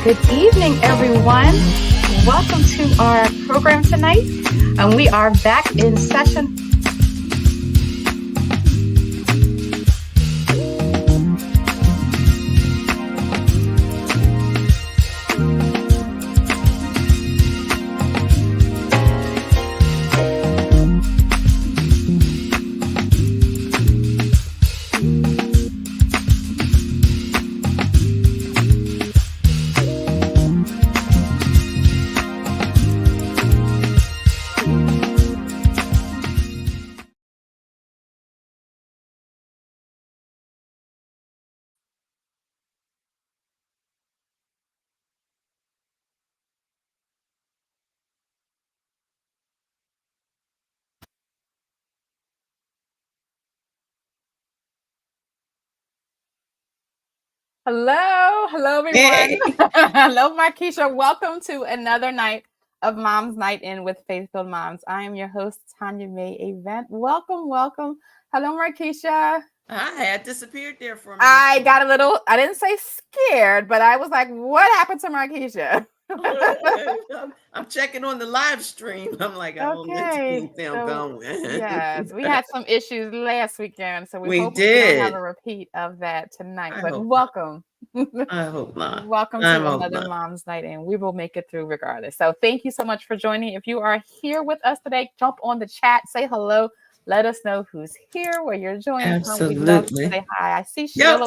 Good evening, everyone. Welcome to our program tonight. And we are back in session. Hello, everyone. Hey. Hello, Markeisha. Welcome to another night of Mom's Night In with Faith-Filled Moms. I am your host, Tanya May Event. Welcome. Hello, Markeisha. I disappeared there for a minute. I got a little, I didn't say scared, but I was like, what happened to Markeisha? I'm checking on the live stream. I'm like, oh, Okay. going. Yes, we had some issues last weekend, so we hope we don't have a repeat of that tonight. But welcome. I hope not. Welcome to another Mom's Night In. We will make it through regardless. So thank you so much for joining. If you are here with us today, jump on the chat, say hello. Let us know who's here, where you're joining Absolutely. from. We'd love to say hi. I see Sheila.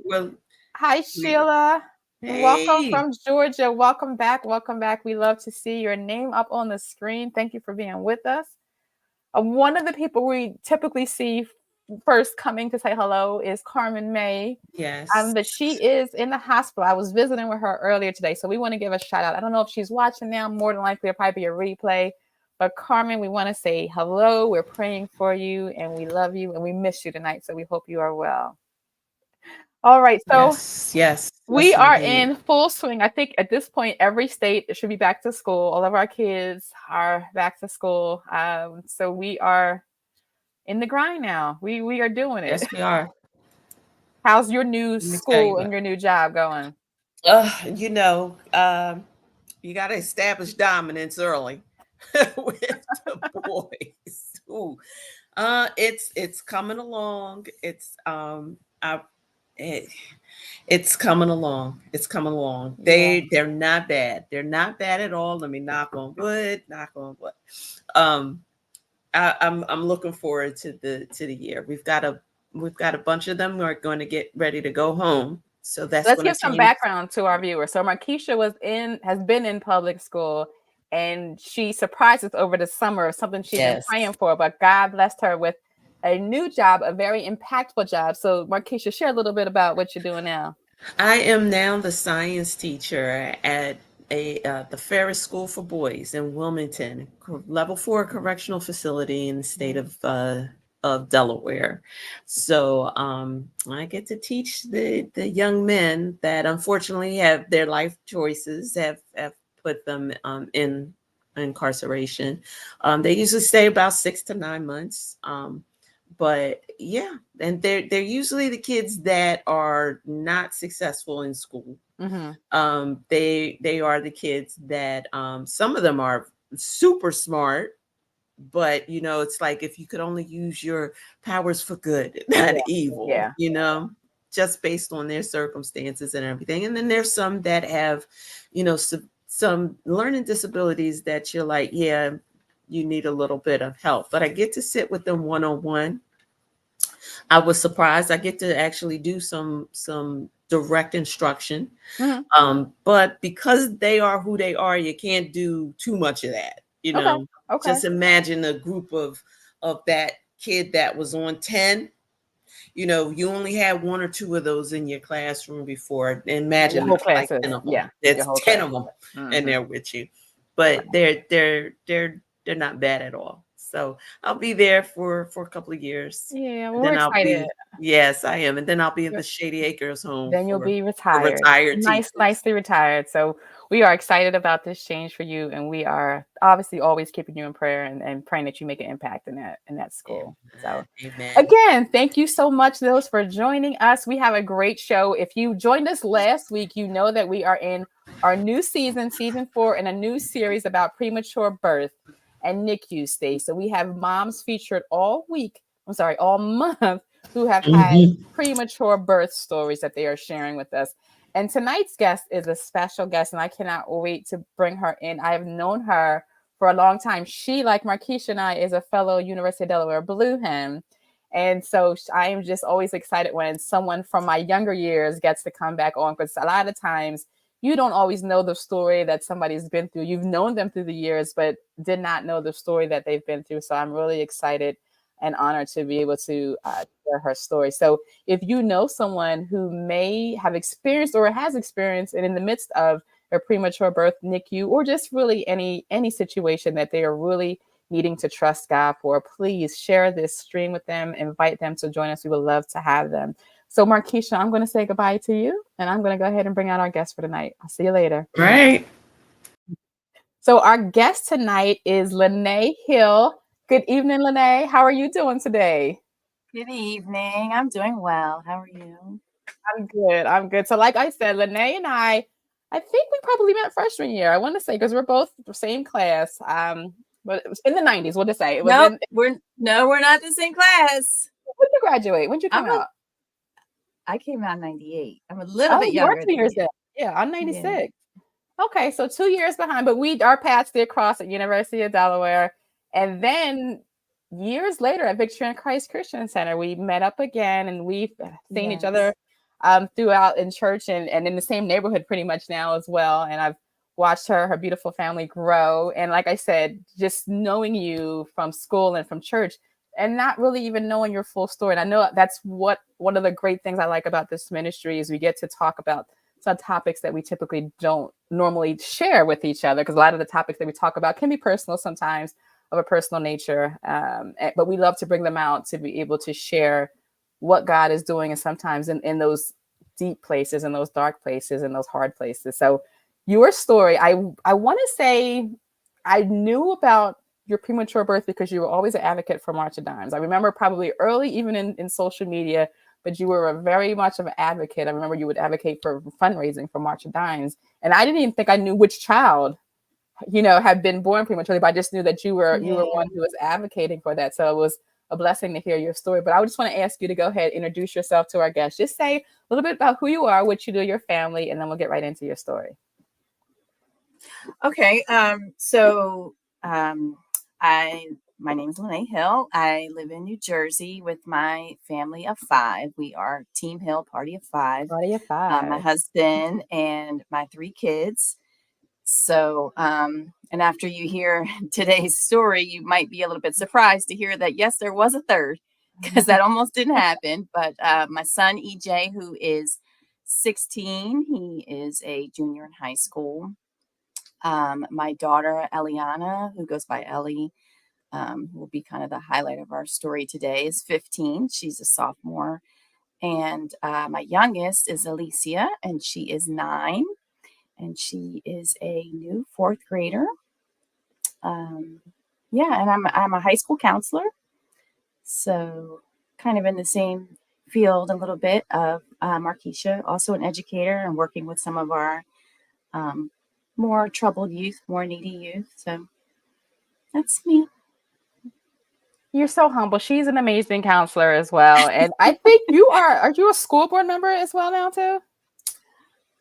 Well, hi, Sheila. Hey. Welcome from Georgia. Welcome back. We love to see your name up on the screen. Thank you for being with us. One of the people we typically see first coming to say hello is Carmen May. Yes. But she is in the hospital. I was visiting with her earlier today, so we want to give a shout out. I don't know if she's watching now. More than likely, it'll probably be a replay. But Carmen, we want to say hello. We're praying for you, and we love you, and we miss you tonight. So we hope you are well. All right, so yes, we are in full swing. I think at this point, every state should be back to school. All of our kids are back to school. So we are in the grind now. We are doing it. Yes, we are. How's your new school and your new job going? You got to establish dominance early with the boys. Ooh. It's coming along. It's coming along. It's coming along. They're not bad. They're not bad at all. Let me knock on wood. I'm looking forward to the year. We've got a bunch of them who are going to get ready to go home. So let's give some background to our viewers. So Markeisha has been in public school, and she surprised us over the summer of something she's been praying for. But God blessed her with a new job, a very impactful job. So Markeisha, share a little bit about what you're doing now. I am now the science teacher at the Ferris School for Boys in Wilmington, level 4 correctional facility in the state of Delaware. So I get to teach the young men that unfortunately have their life choices have put them in incarceration. They usually stay about 6 to 9 months. But yeah, and they're usually the kids that are not successful in school. Mm-hmm. They are the kids that some of them are super smart, but it's like if you could only use your powers for good, not evil, just based on their circumstances and everything. And then there's some that have, some learning disabilities that you're like, yeah, you need a little bit of help. But I get to sit with them one-on-one. I was surprised. I get to actually do some direct instruction. Mm-hmm. But because they are who they are, you can't do too much of that. Okay. Just imagine a group of that kid that was on 10. You only had 1 or 2 of those in your classroom before. Imagine the whole class, like 10 of them. Yeah, it's 10 of them, and they're with you. But they're not bad at all. So I'll be there for a couple of years. Yeah, And well, we're then I'll excited. be, yes, I am. And then I'll be in the Shady Acres home Then you'll be for retired. retired Nice, teachers. nicely retired. So we are excited about this change for you, and we are obviously always keeping you in prayer and praying that you make an impact in that school. So Amen. again, thank you so much, those for joining us. We have a great show. If you joined us last week, you know that we are in our new season, season 4, and a new series about premature birth and NICU stay. So we have moms featured all week. I'm sorry, all month who have had premature birth stories that they are sharing with us. And tonight's guest is a special guest, and I cannot wait to bring her in. I have known her for a long time. She, like Markeisha and I, is a fellow University of Delaware Blue Hen. And so I am just always excited when someone from my younger years gets to come back on, because a lot of times you don't always know the story that somebody's been through. You've known them through the years, but did not know the story that they've been through. So I'm really excited and honored to be able to share her story. So if you know someone who may have experienced or has experienced and in the midst of a premature birth, NICU, or just really any situation that they are really needing to trust God for, please share this stream with them, invite them to join us. We would love to have them. So Markeisha, I'm going to say goodbye to you, and I'm going to go ahead and bring out our guest for tonight. I'll see you later. Right. So our guest tonight is LynNae Hill. Good evening, LynNae. How are you doing today? Good evening. I'm doing well. How are you? I'm good. I'm good. So, like I said, LynNae and I think we probably met freshman year. I want to say because we're both the same class. But it was in the '90s. We'll just say it was Nope, in. we're not the same class. When did you graduate? When did you come out? I came out in 98. I'm a little Oh, bit you are younger 2 years than then. Yeah, I'm you. Yeah. 96. Okay, so 2 years behind, but our paths did cross at University of Delaware. And then years later at Victory in Christ Christian Center, we met up again, and we've seen each other Yes. throughout in church and in the same neighborhood pretty much now as well. And I've watched her beautiful family grow. And like I said, just knowing you from school and from church and not really even knowing your full story. And I know that's what one of the great things I like about this ministry is we get to talk about some topics that we typically don't normally share with each other, because a lot of the topics that we talk about can be personal sometimes, of a personal nature, but we love to bring them out to be able to share what God is doing, and sometimes in those deep places, in those dark places, in those hard places. So your story, I want to say I knew about your premature birth because you were always an advocate for March of Dimes. I remember probably early, even in social media, but you were very much of an advocate. I remember you would advocate for fundraising for March of Dimes. And I didn't even think I knew which child, had been born prematurely, but I just knew that you were Yeah. one who was advocating for that. So it was a blessing to hear your story. But I would just want to ask you to go ahead, introduce yourself to our guests. Just say a little bit about who you are, what you do, your family, and then we'll get right into your story. Okay. So my name's LynNae Hill. I live in New Jersey with my family of 5. We are Team Hill, Party of 5. Party of My 5. husband and my 3 kids. So, and after you hear today's story, you might be a little bit surprised to hear that, yes, there was a third, because that almost didn't happen. But my son, EJ, who is 16, he is a junior in high school. My daughter, Eliana, who goes by Ellie, who will be kind of the highlight of our story today, is 15. She's a sophomore. And my youngest is Alicia, and she is 9. And she is a new 4th grader. Yeah, and I'm a high school counselor, so kind of in the same field a little bit of Markeisha, also an educator and working with some of our more troubled youth, more needy youth. So that's me. You're so humble. She's an amazing counselor as well. And I think are you a school board member as well now too?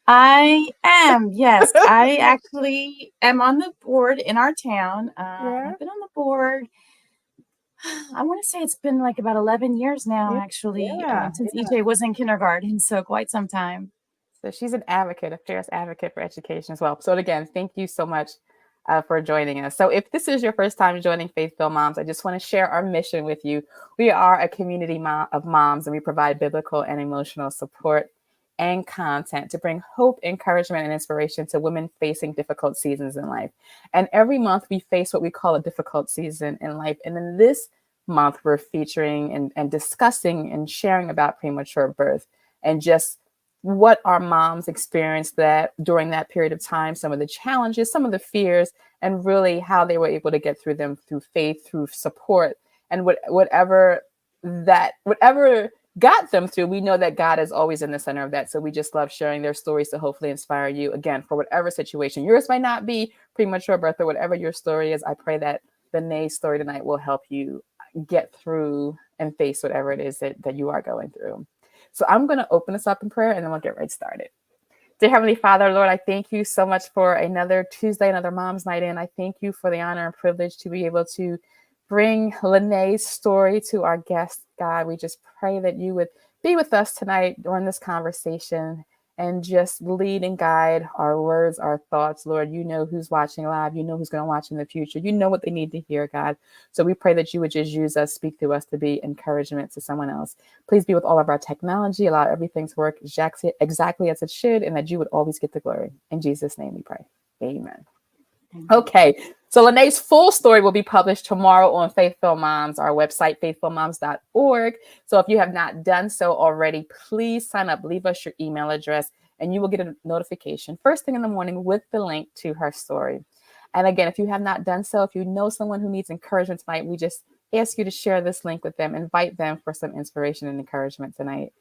I am, yes. I actually am on the board in our town. I've been on the board, I want to say it's been like about 11 years now, actually, since EJ was in kindergarten, so quite some time. So she's an advocate, a fierce advocate for education as well. So again, thank you so much for joining us. So if this is your first time joining Faith-Filled Moms, I just want to share our mission with you. We are a community of moms, and we provide biblical and emotional support and content to bring hope, encouragement, and inspiration to women facing difficult seasons in life. And every month we face what we call a difficult season in life. And in this month, we're featuring and discussing and sharing about premature birth and just what our moms experienced that during that period of time, some of the challenges, some of the fears, and really how they were able to get through them through faith, through support, and whatever got them through. We know that God is always in the center of that. So we just love sharing their stories to hopefully inspire you again for whatever situation. Yours might not be premature birth or whatever your story is. I pray that LynNae's story tonight will help you get through and face whatever it is that you are going through. So I'm going to open us up in prayer and then we'll get right started. Dear Heavenly Father, Lord, I thank you so much for another Tuesday, another Mom's Night In. I thank you for the honor and privilege to be able to bring LynNae's story to our guests, God. We just pray that you would be with us tonight during this conversation and just lead and guide our words, our thoughts. Lord, you know who's watching live. You know who's going to watch in the future. You know what they need to hear, God. So we pray that you would just use us, speak through us to be encouragement to someone else. Please be with all of our technology. Allow everything to work exactly as it should, and that you would always get the glory. In Jesus' name we pray. Amen. Okay, so LynNae's full story will be published tomorrow on Faithful Moms, our website, faithfulmoms.org. So if you have not done so already, please sign up, leave us your email address, and you will get a notification first thing in the morning with the link to her story. And again, if you have not done so, if you know someone who needs encouragement tonight, we just ask you to share this link with them, invite them for some inspiration and encouragement tonight.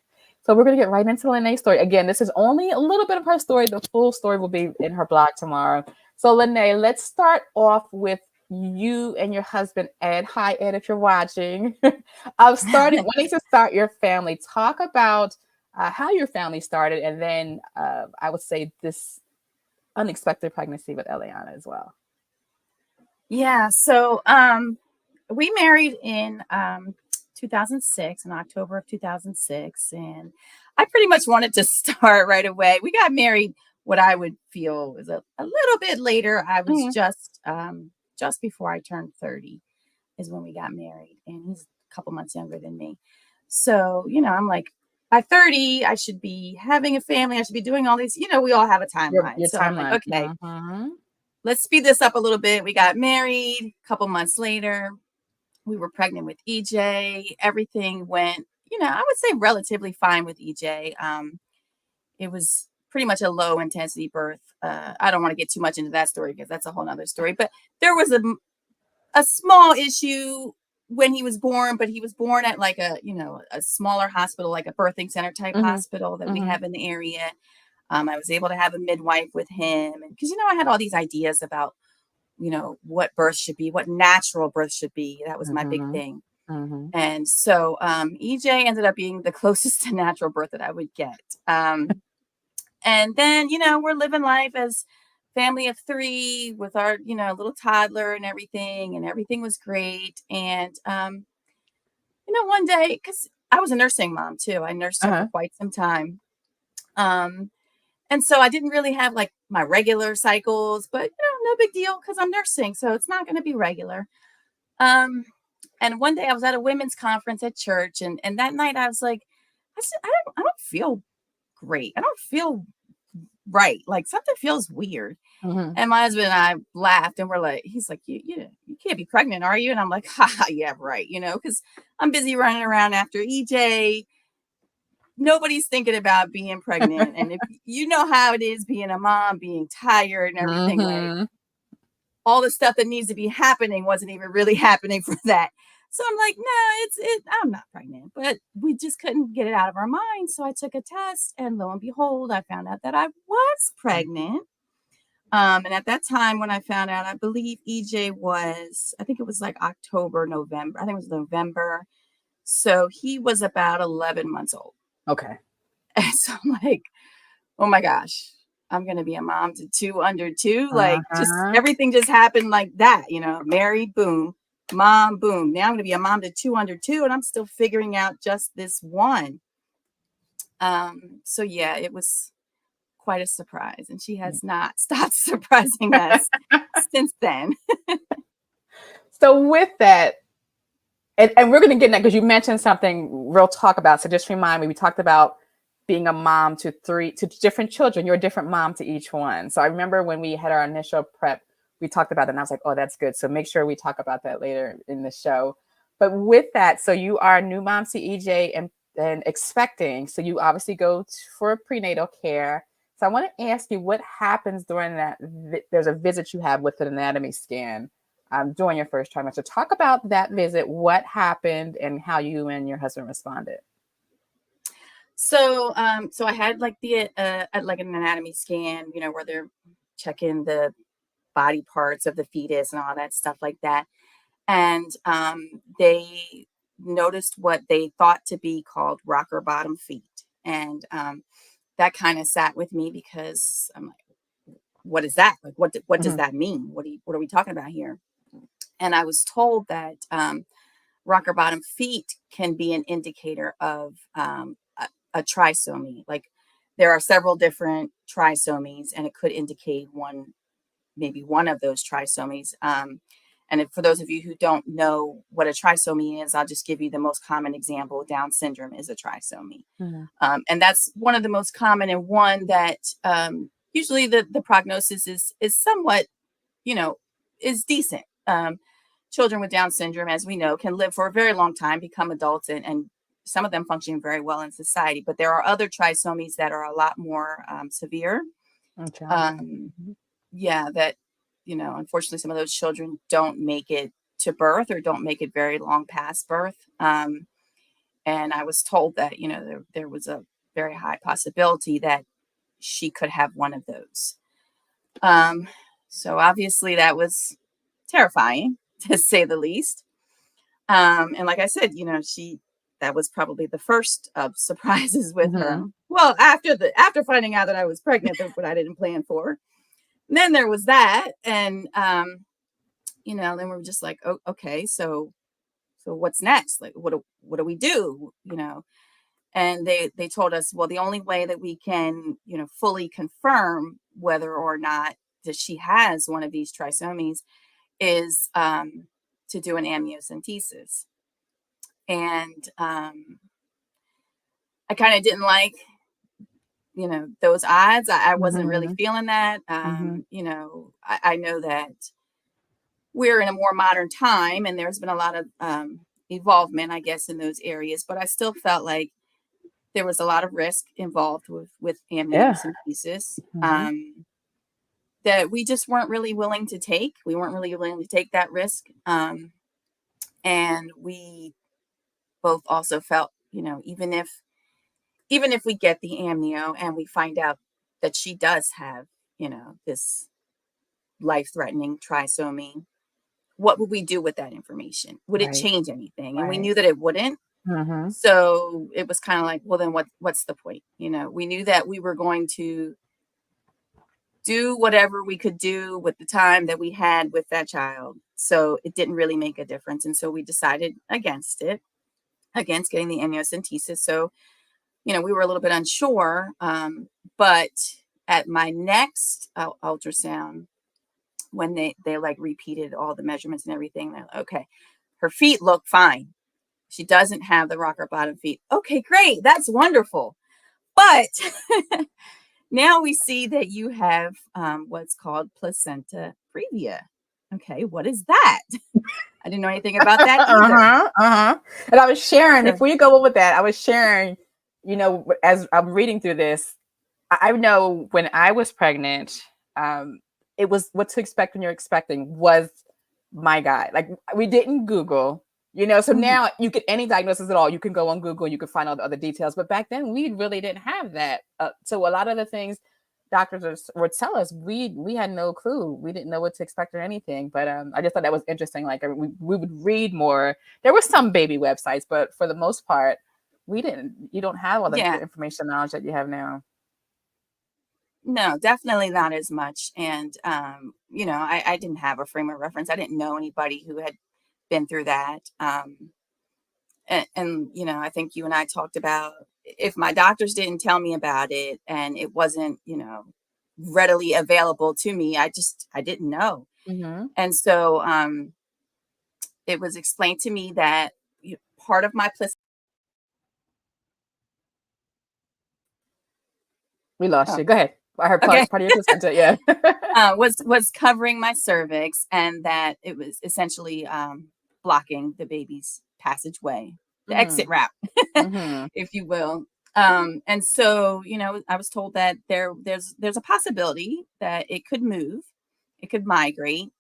So we're going to get right into LynNae's story. Again, this is only a little bit of her story. The full story will be in her blog tomorrow. So LynNae, let's start off with you and your husband, Ed. Hi, Ed, if you're watching. Wanting to start your family. Talk about how your family started, and then I would say this unexpected pregnancy with Eliana as well. Yeah, so we married in 2006, in October of 2006, and I pretty much wanted to start right away. We got married what I would feel was a little bit later. I was just before I turned 30 is when we got married, and he's a couple months younger than me. So, I'm like, by 30, I should be having a family. I should be doing all these, we all have a timeline. Your so timeline. I'm like, okay, let's speed this up a little bit. We got married a couple months later. We were pregnant with EJ. Everything went, I would say relatively fine with EJ. It was pretty much a low intensity birth. I don't want to get too much into that story because that's a whole nother story, but there was a small issue when he was born, but he was born at like a smaller hospital, like a birthing center type hospital that we have in the area. I was able to have a midwife with him because, I had all these ideas about, what birth should be, what natural birth should be. That was my big thing. And so EJ ended up being the closest to natural birth that I would get. And then, we're living life as family of 3 with our, little toddler and everything was great. And, one day, because I was a nursing mom too, I nursed her for quite some time. And so I didn't really have like my regular cycles, but, no big deal because I'm nursing. So it's not going to be regular. And one day I was at a women's conference at church. And that night I was like, I don't feel great. I don't feel right. Like something feels weird. And my husband and I laughed and he's like, you can't be pregnant, are you? And I'm like, yeah, right. Because I'm busy running around after EJ. Nobody's thinking about being pregnant. And if you know how it is being a mom, being tired and everything, like all the stuff that needs to be happening wasn't even really happening for that. So I'm like, no, I'm not pregnant, but we just couldn't get it out of our minds. So I took a test and lo and behold, I found out that I was pregnant. And at that time when I found out, I believe EJ I think it was like November. I think it was November. So he was about 11 months old. Okay. And so I'm like, oh my gosh, I'm going to be a mom to 2 under 2. Like just everything just happened like that, married, boom. Mom, boom. Now I'm going to be a mom to 2 under 2, and I'm still figuring out just this one. So yeah, it was quite a surprise, and she has not stopped surprising us since then. So with that, and we're going to get in that because you mentioned something we'll talk about. So just remind me, we talked about being a mom to different children. You're a different mom to each one. So I remember when we had our initial prep, we talked about it, and I was like, oh, that's good. So make sure we talk about that later in the show. But with that, so you are a new mom to EJ and expecting. So you obviously go for prenatal care. So I want to ask you what happens during that. There's a visit you have with an anatomy scan during your first trimester. Talk about that visit, what happened, and how you and your husband responded. So, so I had like like an anatomy scan, you know, where they're checking the body parts of the fetus and all that stuff like that. And they noticed what they thought to be called rocker bottom feet. And that kind of sat with me because I'm like, what is that? Like, what does that mean? What are we talking about here? And I was told that rocker bottom feet can be an indicator of a trisomy. Like there are several different trisomies, and it could indicate maybe one of those trisomies. And for those of you who don't know what a trisomy is, I'll just give you the most common example. Down syndrome is a trisomy. And that's one of the most common, and one that usually the prognosis is somewhat, you know, is decent. Children with Down syndrome, as we know, can live for a very long time, become adults, and some of them function very well in society. But there are other trisomies that are a lot more severe. Yeah, that, you know, unfortunately, some of those children don't make it to birth or don't make it very long past birth. And I was told that, you know, there was a very high possibility that she could have one of those. So obviously that was terrifying, to say the least. And like I said, you know, that was probably the first of surprises with her. Well, after finding out that I was pregnant, what I didn't plan for. And then there was that, and you know, then we were just like, oh, okay, so what's next? Like, what do we do? You know, and they told us, well, the only way that we can, you know, fully confirm whether or not that she has one of these trisomies is to do an amniocentesis. And I kind of didn't like, you know, those odds. I wasn't really feeling that. You know, I know that we're in a more modern time, and there's been a lot of evolvement, I guess, in those areas. But I still felt like there was a lot of risk involved with amniocentesis that we just weren't really willing to take. We weren't really willing to take that risk. And we both also felt, you know, even if we get the amnio and we find out that she does have, you know, this life-threatening trisomy, what would we do with that information? Would it change anything? And we knew that it wouldn't. So it was kind of like, well, then what's the point? You know, we knew that we were going to do whatever we could do with the time that we had with that child. So it didn't really make a difference. And so we decided against getting the amniocentesis. So, you know, we were a little bit unsure. But at my next ultrasound, when they like repeated all the measurements and everything, they're like, okay, her feet look fine. She doesn't have the rocker bottom feet. Okay, great. That's wonderful. But now we see that you have what's called placenta previa. Okay, what is that? I didn't know anything about that either. And I was sharing, before you go over that, I was sharing, you know, as I'm reading through this, I know when I was pregnant, it was what to expect when you're expecting was my guide. Like, we didn't Google, you know, so now you get any diagnosis at all. You can go on Google, you can find all the other details. But back then, we really didn't have that. So a lot of the things doctors would tell us, we had no clue. We didn't know what to expect or anything. But I just thought that was interesting. Like, we would read more. There were some baby websites, but for the most part, you don't have all the information knowledge that you have now. No, definitely not as much. And, you know, I didn't have a frame of reference. I didn't know anybody who had been through that. And, you know, I think you and I talked about, if my doctors didn't tell me about it and it wasn't, you know, readily available to me, I didn't know. And so it was explained to me that part of my We lost you. Go ahead. I heard Okay. part of your placenta. Yeah. Was covering my cervix, and that it was essentially blocking the baby's passageway, the exit route, Mm-hmm. if you will. And so, I was told that there's a possibility that it could move, it could migrate,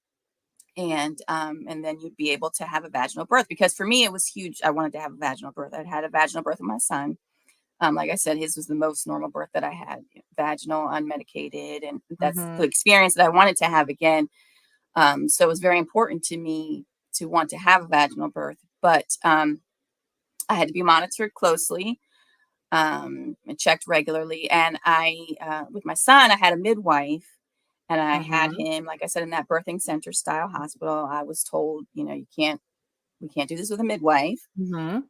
and then you'd be able to have a vaginal birth. Because for me, it was huge. I wanted to have a vaginal birth. I'd had a vaginal birth with my son. Like I said, his was the most normal birth that I had, vaginal, unmedicated, and that's the experience that I wanted to have again. So it was very important to me to want to have a vaginal birth, but I had to be monitored closely, and checked regularly. And with my son, I had a midwife, and I had him, like I said, in that birthing center style hospital. I was told, we can't do this with a midwife.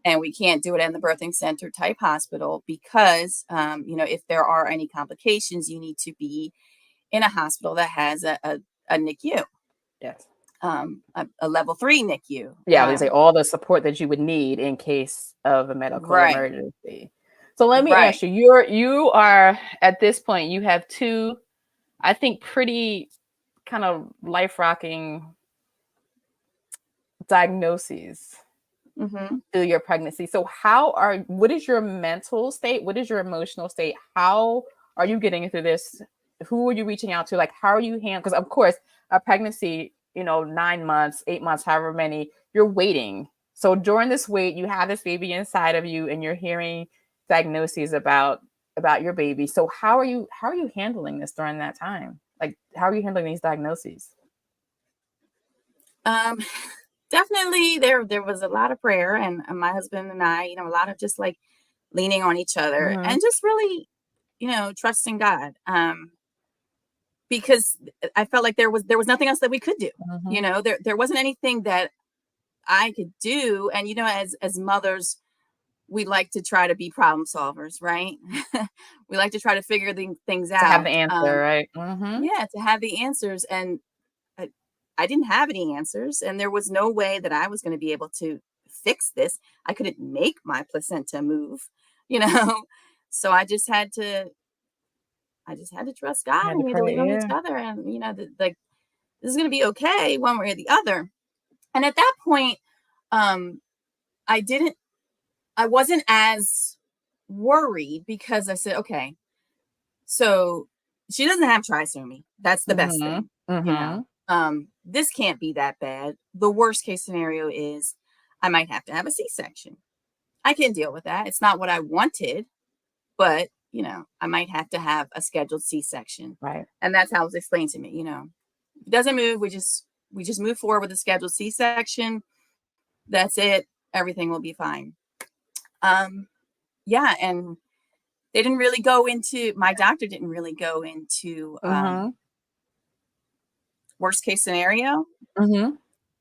And we can't do it in the birthing center type hospital because, if there are any complications, you need to be in a hospital that has a NICU. Yes. A level 3 NICU. Yeah, I would say all the support that you would need in case of a medical emergency. So let me ask you, you are at this point, you have two, I think, pretty kind of life-rocking diagnoses through your pregnancy. So what is your mental state? What is your emotional state? How are you getting through this? Who are you reaching out to? Like, how are you handling? Because of course, a pregnancy, 9 months, 8 months, however many, you're waiting. So during this wait, you have this baby inside of you, and you're hearing diagnoses about your baby. So how are you handling this during that time? Like, how are you handling these diagnoses? Definitely there was a lot of prayer, and my husband and I, a lot of just like leaning on each other and just really, trusting God. Because I felt like there was nothing else that we could do. There wasn't anything that I could do. And, as mothers, we like to try to be problem solvers, right? We like to try to figure things out. To have the answer, right? Yeah, to have the answers. And I didn't have any answers. And there was no way that I was going to be able to fix this. I couldn't make my placenta move, So I just had to trust God, and we had to lean on each other. And, this is going to be okay one way or the other. And at that point, I wasn't as worried, because I said, okay, so she doesn't have trisomy. That's the best thing, this can't be that bad. The worst case scenario is I might have to have a C-section. I can deal with that. It's not what I wanted, but I might have to have a scheduled C-section. Right. And that's how it was explained to me. If it doesn't move, we just move forward with a scheduled C-section. That's it. Everything will be fine. Yeah. And they didn't really go into, my doctor didn't really go into worst case scenario,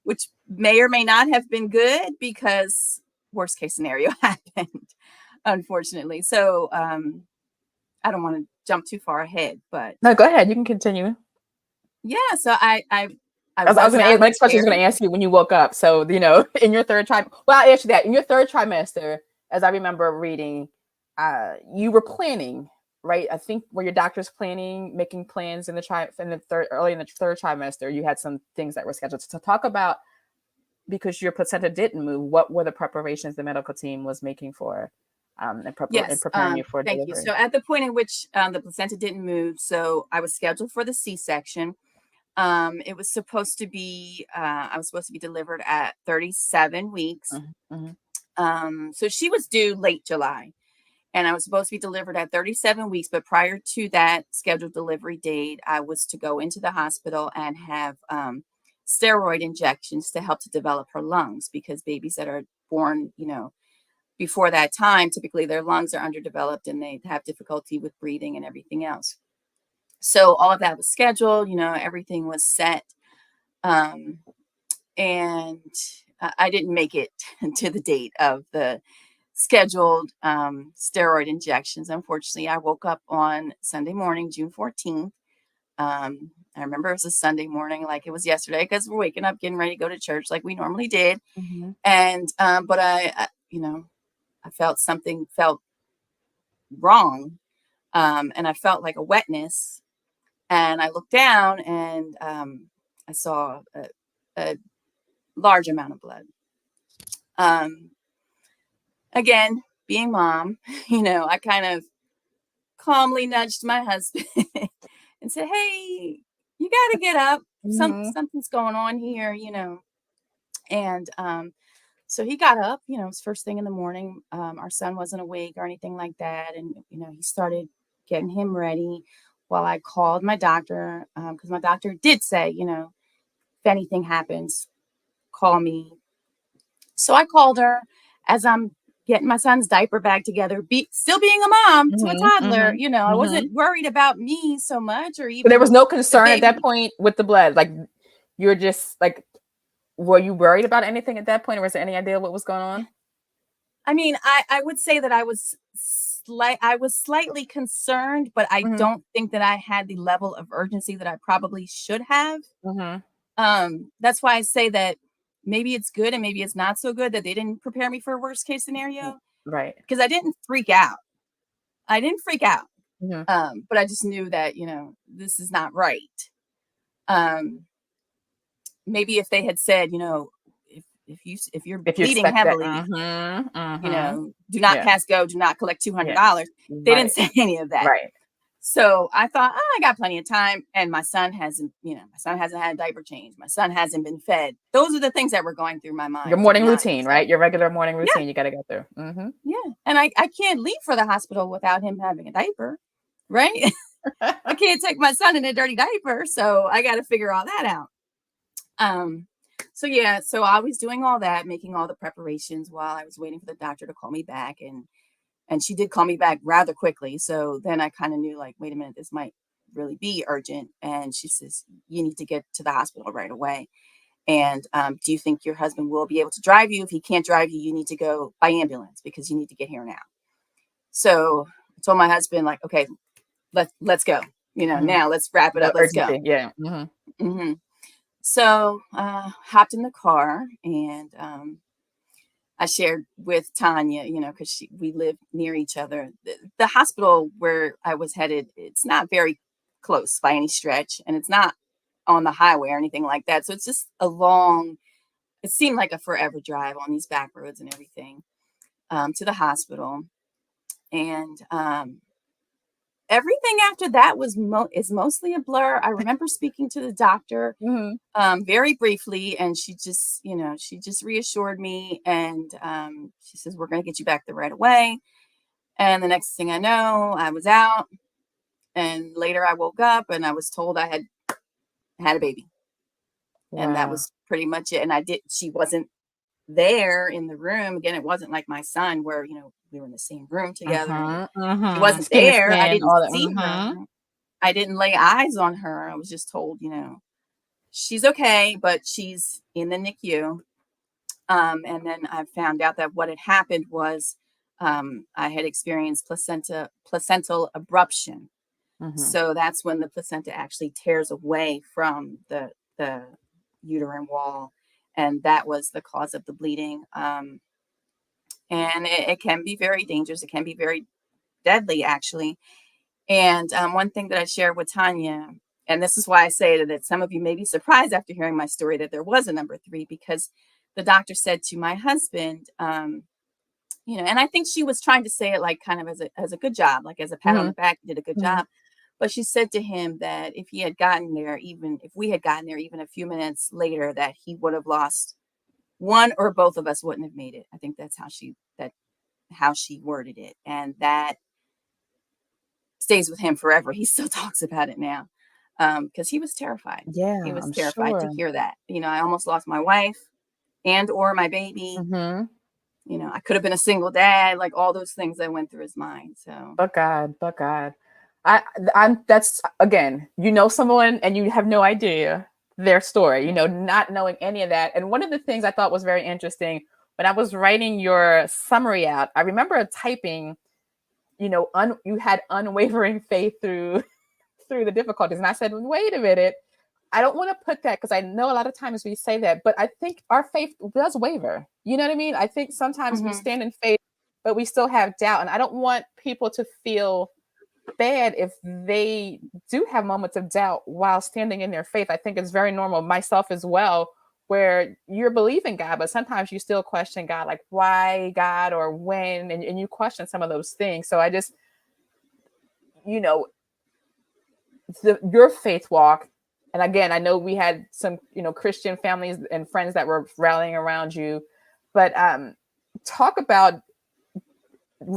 which may or may not have been good, because worst case scenario happened, unfortunately. So, I don't want to jump too far ahead, but no, go ahead. You can continue. Yeah. So I was going to ask, my next question is going to ask you when you woke up. So, in your third trimester, well, I'll answer that. In your third trimester, as I remember reading, you were planning, right? I think were your doctors making plans early in the third trimester, you had some things that were scheduled. So talk about, because your placenta didn't move, what were the preparations the medical team was making for and preparing you for delivery? Thank you. So at the point in which the placenta didn't move, so I was scheduled for the C-section. It was supposed to be, I was supposed to be delivered at 37 weeks. So she was due late July, and I was supposed to be delivered at 37 weeks. But prior to that scheduled delivery date, I was to go into the hospital and have steroid injections to help to develop her lungs, because babies that are born, before that time, typically their lungs are underdeveloped and they have difficulty with breathing and everything else. So all of that was scheduled, everything was set. And I didn't make it to the date of the scheduled steroid injections. Unfortunately, I woke up on Sunday morning, June 14th. I remember it was a Sunday morning, like it was yesterday, because we're waking up, getting ready to go to church like we normally did. And, but I felt something felt wrong. And I felt like a wetness. And I looked down and I saw a large amount of blood. Again, being mom, I kind of calmly nudged my husband and said, "Hey, you got to get up. Something's going on here, And so he got up, it was first thing in the morning. Our son wasn't awake or anything like that. And, he started getting him ready while I called my doctor, because my doctor did say, if anything happens, call me. So I called her as I'm getting my son's diaper bag together, still being a mom to a toddler. I wasn't worried about me so much, or even So there was no concern at that baby. point with the blood. Like, you're just like, were you worried about anything at that point, or was there any idea what was going on? I mean, I would say that I was slightly concerned, but I don't think that I had the level of urgency that I probably should have. That's why I say that maybe it's good and maybe it's not so good that they didn't prepare me for a worst case scenario. Right. Because I didn't freak out. But I just knew that, this is not right. Maybe if they had said, if you're bleeding heavily, do not pass go, do not collect $200. They didn't say any of that. Right. So I thought, I got plenty of time. And my son hasn't had a diaper change. My son hasn't been fed. Those are the things that were going through my mind. Your morning routine, right? Your regular morning routine you got to go through. Yeah. And I can't leave for the hospital without him having a diaper, right? I can't take my son in a dirty diaper. So I got to figure all that out. So I was doing all that, making all the preparations while I was waiting for the doctor to call me back. And she did call me back rather quickly. So then I kind of knew, like, wait a minute, this might really be urgent. And she says, you need to get to the hospital right away. And do you think your husband will be able to drive you? If he can't drive you, you need to go by ambulance because you need to get here now. So I told my husband, like, okay, let's go. Now let's wrap it up. Let's go. Yeah. So hopped in the car and I shared with Tanya, because we live near each other. The hospital where I was headed, it's not very close by any stretch, and it's not on the highway or anything like that. So it's just it seemed like a forever drive on these back roads and everything to the hospital. And everything after that is mostly a blur. I remember speaking to the doctor very briefly, and she just reassured me, and she says, we're going to get you back there right away. And the next thing I know, I was out, and later I woke up and I was told I had a baby. Wow. And that was pretty much it. And she wasn't there in the room. Again, it wasn't like my son where, we were in the same room together. She wasn't there. I didn't see her. I didn't lay eyes on her. I was just told, she's okay, but she's in the NICU. And then I found out that what had happened was I had experienced placental abruption. So that's when the placenta actually tears away from the uterine wall. And that was the cause of the bleeding. And it can be very dangerous. It can be very deadly, actually. And one thing that I shared with Tanya, and this is why I say that some of you may be surprised after hearing my story that there was a number 3, because the doctor said to my husband, and I think she was trying to say it like kind of as a good job, like as a pat on the back, did a good job. But she said to him that if we had gotten there even a few minutes later, that he would have lost one or both of us wouldn't have made it. I think that's how she worded it. And that stays with him forever. He still talks about it now. Because he was terrified. Yeah. He was terrified to hear that. I almost lost my wife and or my baby. I could have been a single dad, like all those things that went through his mind. So but God. That's, again, someone and you have no idea their story, not knowing any of that. And one of the things I thought was very interesting when I was writing your summary out, I remember typing, you had unwavering faith through the difficulties. And I said, wait a minute, I don't want to put that, because I know a lot of times we say that, but I think our faith does waver. You know what I mean? I think sometimes we stand in faith, but we still have doubt. And I don't want people to feel bad if they do have moments of doubt while standing in their faith. I think it's very normal, myself as well, where you're believing God, but sometimes you still question God, like why God or when, and you question some of those things. So I just, you know, your faith walk. And again, I know we had some, Christian families and friends that were rallying around you, but talk about,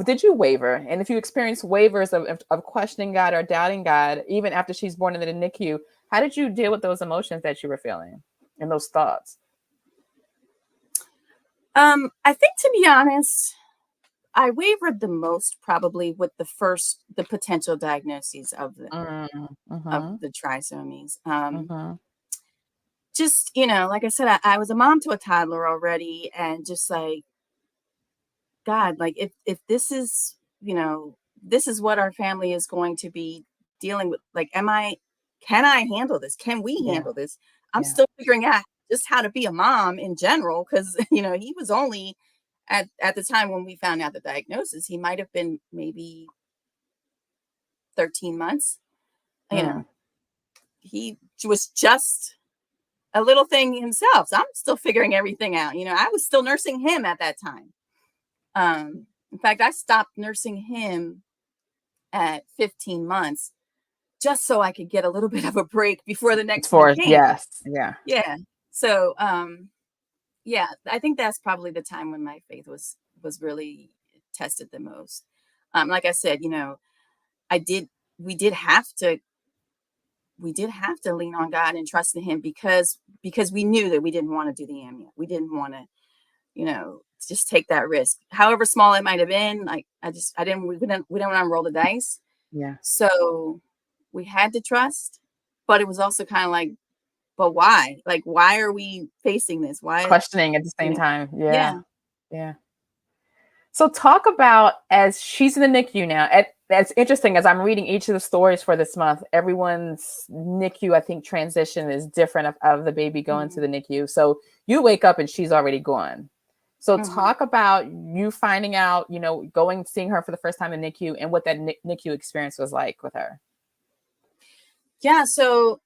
did you waver? And if you experience waivers of questioning God or doubting God, even after she's born in the NICU, how did you deal with those emotions that you were feeling and those thoughts? I think, to be honest, I wavered the most probably with the potential diagnoses of the trisomies. Just, like I said, I was a mom to a toddler already, and just like, God, like if this is, this is what our family is going to be dealing with, like, can I handle this? Can we Yeah. handle this? I'm Yeah. still figuring out just how to be a mom in general, because, he was only at the time when we found out the diagnosis, he might have been maybe 13 months. He was just a little thing himself. So I'm still figuring everything out. I was still nursing him at that time. In fact, I stopped nursing him at 15 months just so I could get a little bit of a break before the next one came. Yes. Yeah. Yeah. So, yeah, I think that's probably the time when my faith was really tested the most. Like I said, we did have to lean on God and trust in him, because we knew that we didn't want to do the amnio. We didn't want to, just take that risk, however small it might have been. Like, we didn't want to roll the dice. Yeah. So we had to trust, but it was also kind of like, but why? Like, why are we facing this? Why? Questioning at the same time. Yeah. Yeah. So talk about, as she's in the NICU now, that's interesting. As I'm reading each of the stories for this month, everyone's NICU, I think, transition is different of the baby going to the NICU. So you wake up and she's already gone. So talk about you finding out, seeing her for the first time in NICU, and what that NICU experience was like with her. Yeah. So,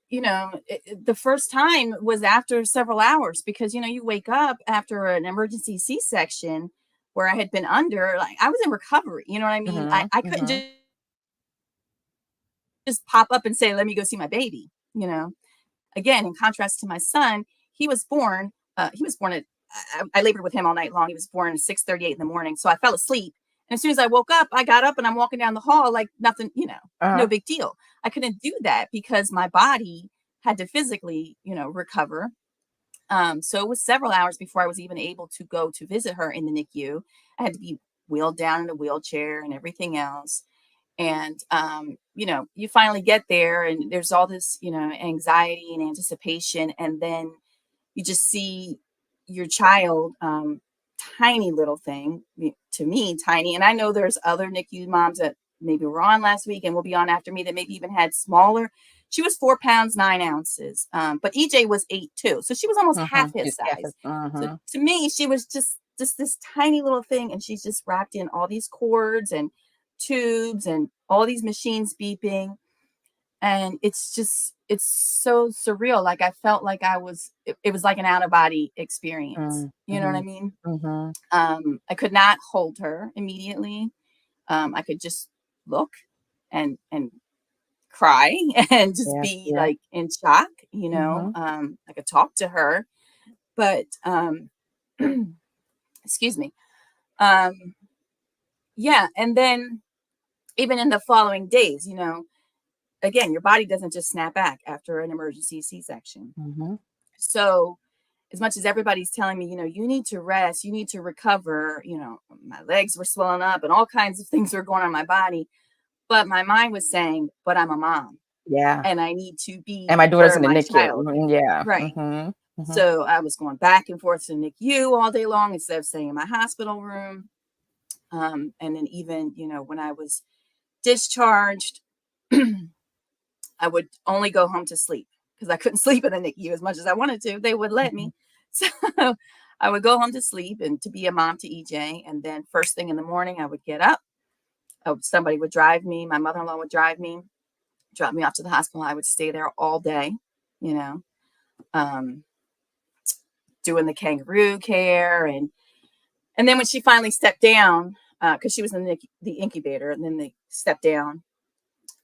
the first time was after several hours, because, you wake up after an emergency C-section where I had been under, like, I was in recovery. You know what I mean? I couldn't just pop up and say, let me go see my baby. Again, in contrast to my son, he was born at, I labored with him all night long. He was born at 6:38 in the morning. So I fell asleep. And as soon as I woke up, I got up and I'm walking down the hall like nothing, no big deal. I couldn't do that because my body had to physically, recover. So it was several hours before I was even able to go to visit her in the NICU. I had to be wheeled down in a wheelchair and everything else. And, you finally get there, and there's all this, anxiety and anticipation. And then you just see your child, tiny little thing, to me, tiny. And I know there's other NICU moms that maybe were on last week and will be on after me that maybe even had smaller. She was 4 pounds, 9 ounces. But EJ was 8 too. So she was almost half his size. So to me, she was just this tiny little thing. And she's just wrapped in all these cords and tubes and all these machines beeping. And it's so surreal. Like, I felt like it was like an out of body experience. You know what I mean? I could not hold her immediately. I could just look and cry and just be like in shock, I could talk to her, but, excuse me. Yeah. And then even in the following days, again, your body doesn't just snap back after an emergency C-section. So as much as everybody's telling me, you need to rest, you need to recover, my legs were swelling up and all kinds of things were going on in my body. But my mind was saying, but I'm a mom. Yeah. And I need to be and my daughter's in the my NICU. child. Yeah. Right. So I was going back and forth to the NICU all day long instead of staying in my hospital room. And then even, when I was discharged, I would only go home to sleep because I couldn't sleep in the NICU as much as I wanted to. They would let me. So I would go home to sleep and to be a mom to EJ. And then first thing in the morning, I would get up, somebody would drive me. My mother-in-law would drop me off to the hospital. I would stay there all day, you know, doing the kangaroo care. And then when she finally stepped down, because she was in the incubator, and then they stepped down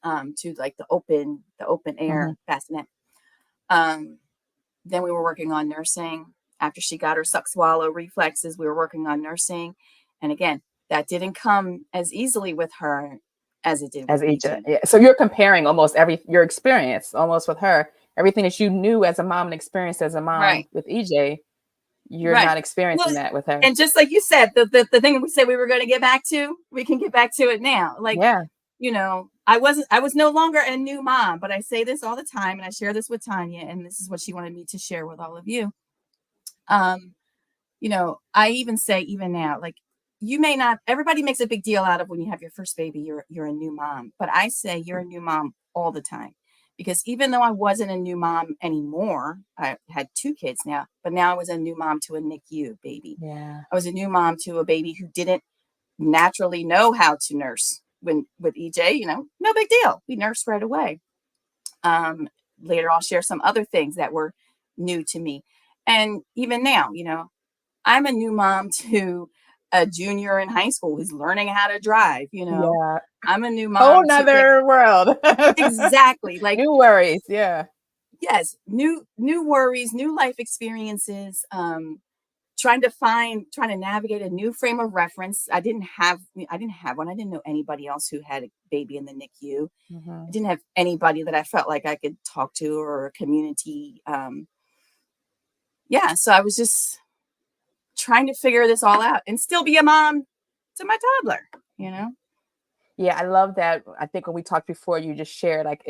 to like the open air bassinet. Then we were working on nursing. After she got her suck swallow reflexes, we were working on nursing. And again, that didn't come as easily with her as it did with EJ. EJ. Yeah. So you're comparing almost your experience almost with her, everything that you knew as a mom and experienced as a mom Right. with EJ, you're Right. not experiencing Well, that with her. And just like you said, the thing we said we were going to get back to, we can get back to it now. Like, Yeah. you know, I was no longer a new mom, but I say this all the time, and I share this with Tanya, and this is what she wanted me to share with all of you. You know, I even say, even now, like, you may not, everybody makes a big deal out of when you have your first baby, you're a new mom, but I say you're a new mom all the time, because even though I wasn't a new mom anymore, I had 2 kids now, but now I was a new mom to a NICU baby. Yeah. I was a new mom to a baby who didn't naturally know how to nurse. When with EJ, you know, no big deal. We nursed right away. Later, I'll share some other things that were new to me. And even now, you know, I'm a new mom to a junior in high school who's learning how to drive, you know. Yeah. I'm a new Whole mom to, like, nother world. exactly, like, New worries. Yeah. yes, new worries, new life experiences, trying to navigate a new frame of reference. I didn't have one. I didn't know anybody else who had a baby in the NICU. I didn't have anybody that I felt like I could talk to, or a community. Yeah, so I was just trying to figure this all out and still be a mom to my toddler, you know? Yeah, I love that. I think when we talked before, you just shared like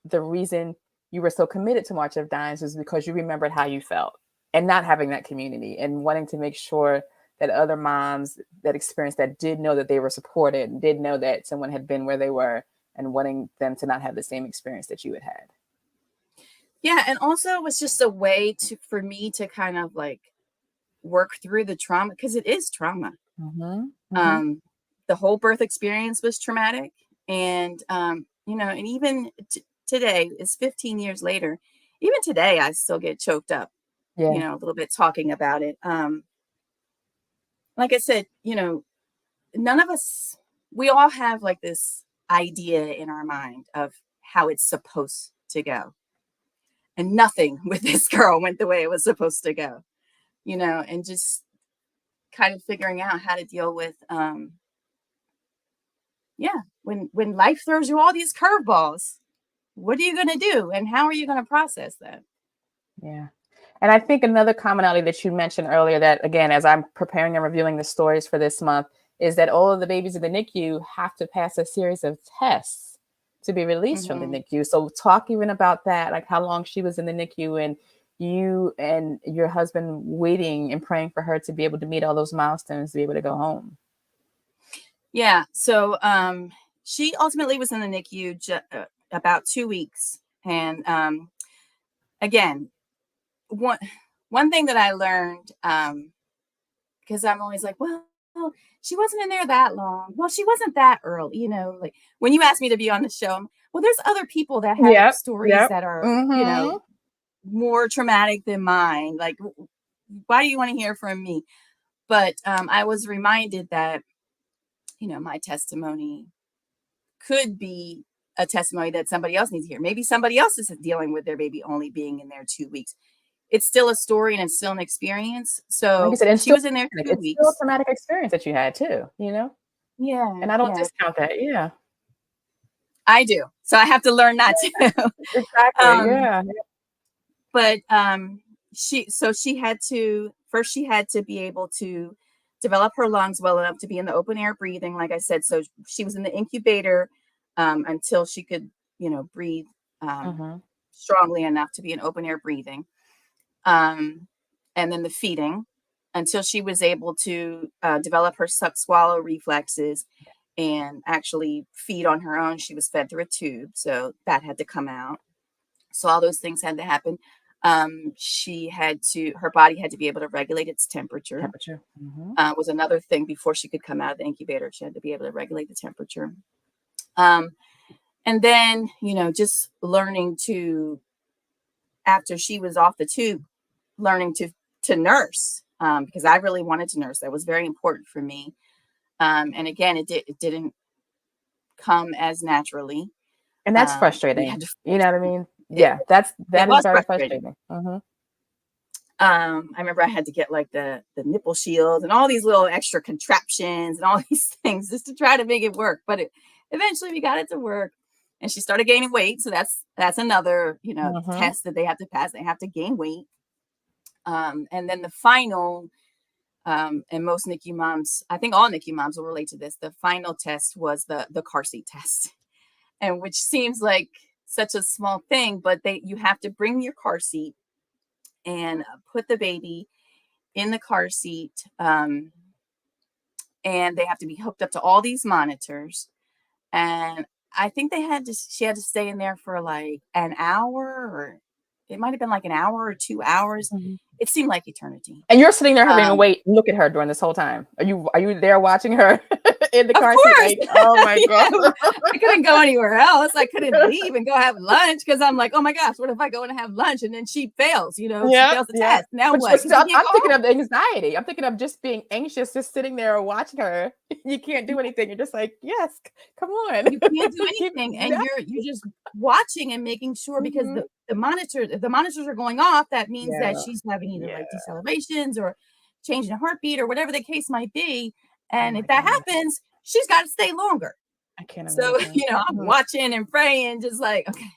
the reason you were so committed to March of Dimes is because you remembered how you felt and not having that community and wanting to make sure that other moms that experienced that did know that they were supported and did know that someone had been where they were, and wanting them to not have the same experience that you had had. Yeah, and also it was just a way for me to kind of like work through the trauma, because it is trauma. The whole birth experience was traumatic. And, you know, and even today, it's 15 years later, even today, I still get choked up, Yeah. you know, a little bit talking about it. Like I said, you know, none of us, we all have like this idea in our mind of how it's supposed to go. And nothing with this girl went the way it was supposed to go, you know, and just kind of figuring out how to deal with, when life throws you all these curveballs, what are you going to do? And how are you going to process that? Yeah. And I think another commonality that you mentioned earlier that, again, as I'm preparing and reviewing the stories for this month, is that all of the babies in the NICU have to pass a series of tests to be released from the NICU. So talk even about that, like how long she was in the NICU and you and your husband waiting and praying for her to be able to meet all those milestones, to be able to go home. Yeah. So she ultimately was in the NICU about 2 weeks. And again, one thing that I learned, because I'm always like, well, she wasn't in there that long. Well, she wasn't that early, you know, like when you asked me to be on the show, well, there's other people that have stories that are, you know, more traumatic than mine. Like, why do you want to hear from me? But I was reminded that, you know, my testimony could be a testimony that somebody else needs to hear. Maybe somebody else is dealing with their baby only being in there 2 weeks. It's still a story and it's still an experience. So she was in there 2 weeks. It's still a traumatic experience that you had too, you know? Yeah. And I don't discount that. Yeah. I do. So I have to learn not to. Exactly. Yeah. But she had to be able to develop her lungs well enough to be in the open air breathing, like I said. So she was in the incubator until she could, you know, breathe strongly enough to be in open air breathing. And then the feeding until she was able to develop her suck swallow reflexes and actually feed on her own. She was fed through a tube, so that had to come out. So all those things had to happen. Her body had to be able to regulate its temperature. Temperature. Was another thing before she could come out of the incubator. She had to be able to regulate the temperature. And then, just learning to, after she was off the tube, learning to nurse, because I really wanted to nurse. That was very important for me. And again, it didn't come as naturally. And that's frustrating. You know what I mean? Yeah, that is very frustrating. I remember I had to get like the nipple shields and all these little extra contraptions and all these things just to try to make it work. But eventually we got it to work, and she started gaining weight. So that's another, test that they have to pass. They have to gain weight. And then the final, and most NICU moms, I think all NICU moms will relate to this. The final test was the car seat test, and which seems like such a small thing, but you have to bring your car seat and put the baby in the car seat. And they have to be hooked up to all these monitors. And I think she had to stay in there for like an hour, or it might've been like an hour or 2 hours. It seemed like eternity. And you're sitting there having to wait and look at her during this whole time. Are you there watching her in the car seat? Like, oh my God. I couldn't go anywhere else. I couldn't leave and go have lunch, because I'm like, oh my gosh, what if I go and have lunch and then she fails? She fails the test. Now what? I'm thinking of the anxiety. I'm thinking of just being anxious, just sitting there watching her. You can't do anything. You're just like, yes, come on. You can't do anything, and you're just watching and making sure, because the monitors are going off. That means that she's having either like decelerations or change in heartbeat or whatever the case might be. And if that happens, she's got to stay longer. I can't imagine. So, I'm watching and praying, just like, okay,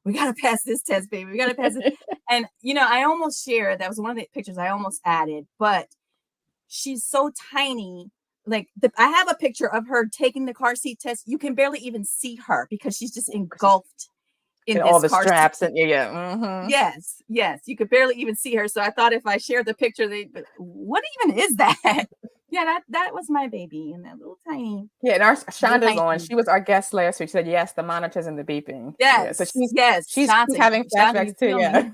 we got to pass this test, baby. We got to pass it. And, I almost shared, that was one of the pictures I almost added, but she's so tiny. Like I have a picture of her taking the car seat test. You can barely even see her because she's just engulfed in all the straps seat. And Yes, you could barely even see her. So I thought if I shared the picture, what even is that? Yeah, that was my baby, and that little tiny. Yeah, and our Shonda's on. She was our guest last week. She said yes, the monitors and the beeping. Yes, so she's Shonda, having flashbacks too. Yeah.